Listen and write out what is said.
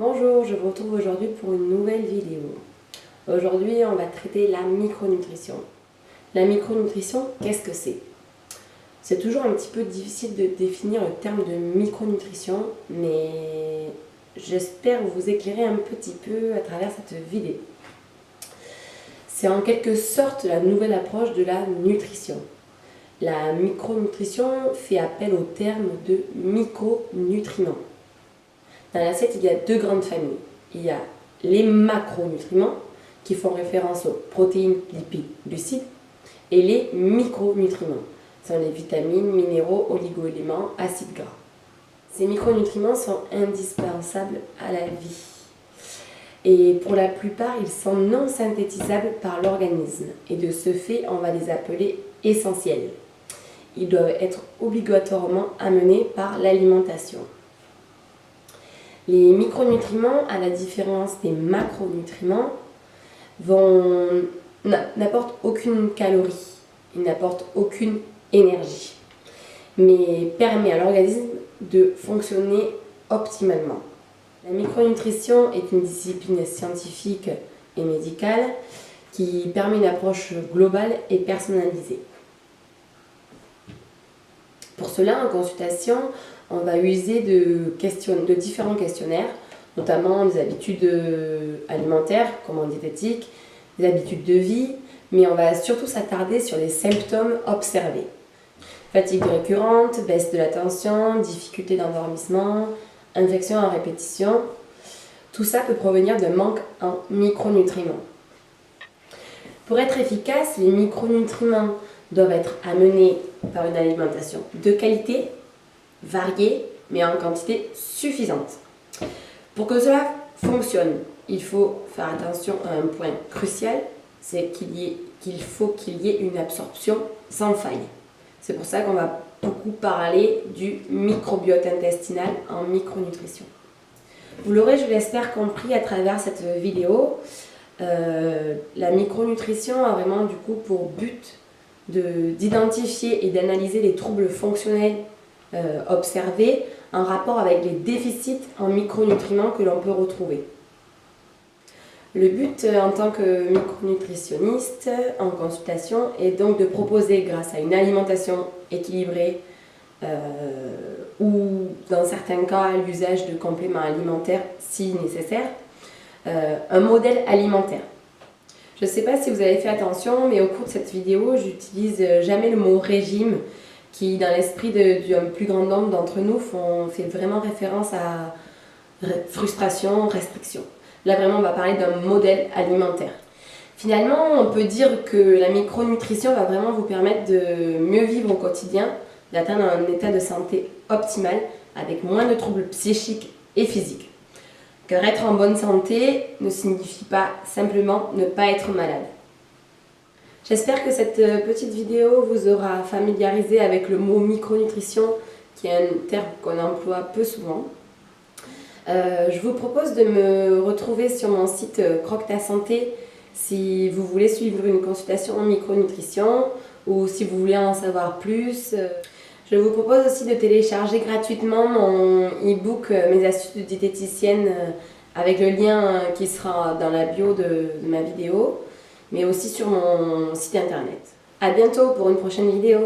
Bonjour, je vous retrouve aujourd'hui pour une nouvelle vidéo. Aujourd'hui, on va traiter la micronutrition. La micronutrition, qu'est-ce que c'est? C'est toujours un petit peu difficile de définir le terme de micronutrition, mais j'espère vous éclairer un petit peu à travers cette vidéo. C'est en quelque sorte la nouvelle approche de la nutrition. La micronutrition fait appel au terme de micronutriments. Dans l'assiette, il y a deux grandes familles. Il y a les macronutriments, qui font référence aux protéines, lipides, glucides, et les micronutriments, ce sont les vitamines, minéraux, oligo-éléments, acides gras. Ces micronutriments sont indispensables à la vie. Et pour la plupart, ils sont non synthétisables par l'organisme. Et de ce fait, on va les appeler essentiels. Ils doivent être obligatoirement amenés par l'alimentation. Les micronutriments, à la différence des macronutriments, n'apportent aucune calorie, ils n'apportent aucune énergie, mais permet à l'organisme de fonctionner optimalement. La micronutrition est une discipline scientifique et médicale qui permet une approche globale et personnalisée. Pour cela, en consultation, on va user de différents questionnaires, notamment des habitudes alimentaires, comme en diététique, des habitudes de vie, mais on va surtout s'attarder sur les symptômes observés. Fatigue récurrente, baisse de la tension, difficulté d'endormissement, infection à répétition. Tout ça peut provenir d'un manque en micronutriments. Pour être efficace, les micronutriments doivent être amenés par une alimentation de qualité, variée, mais en quantité suffisante. Pour que cela fonctionne, il faut faire attention à un point crucial, c'est qu'il faut qu'il y ait une absorption sans faille. C'est pour ça qu'on va beaucoup parler du microbiote intestinal en micronutrition. Vous l'aurez, je l'espère, compris à travers cette vidéo. La micronutrition a vraiment du coup pour but d'identifier et d'analyser les troubles fonctionnels observés en rapport avec les déficits en micronutriments que l'on peut retrouver. Le but en tant que micronutritionniste en consultation est donc de proposer, grâce à une alimentation équilibrée ou dans certains cas l'usage de compléments alimentaires si nécessaire, un modèle alimentaire. Je ne sais pas si vous avez fait attention, mais au cours de cette vidéo, j'utilise jamais le mot régime, qui dans l'esprit d'un plus grand nombre d'entre nous fait vraiment référence à frustration, restriction. Là vraiment on va parler d'un modèle alimentaire. Finalement on peut dire que la micronutrition va vraiment vous permettre de mieux vivre au quotidien, d'atteindre un état de santé optimal avec moins de troubles psychiques et physiques. Car être en bonne santé ne signifie pas simplement ne pas être malade. J'espère que cette petite vidéo vous aura familiarisé avec le mot micronutrition, qui est un terme qu'on emploie peu souvent. Je vous propose de me retrouver sur mon site Croque ta santé si vous voulez suivre une consultation en micronutrition ou si vous voulez en savoir plus. Je vous propose aussi de télécharger gratuitement mon e-book Mes astuces de diététicienne avec le lien qui sera dans la bio de ma vidéo, mais aussi sur mon site internet. A bientôt pour une prochaine vidéo.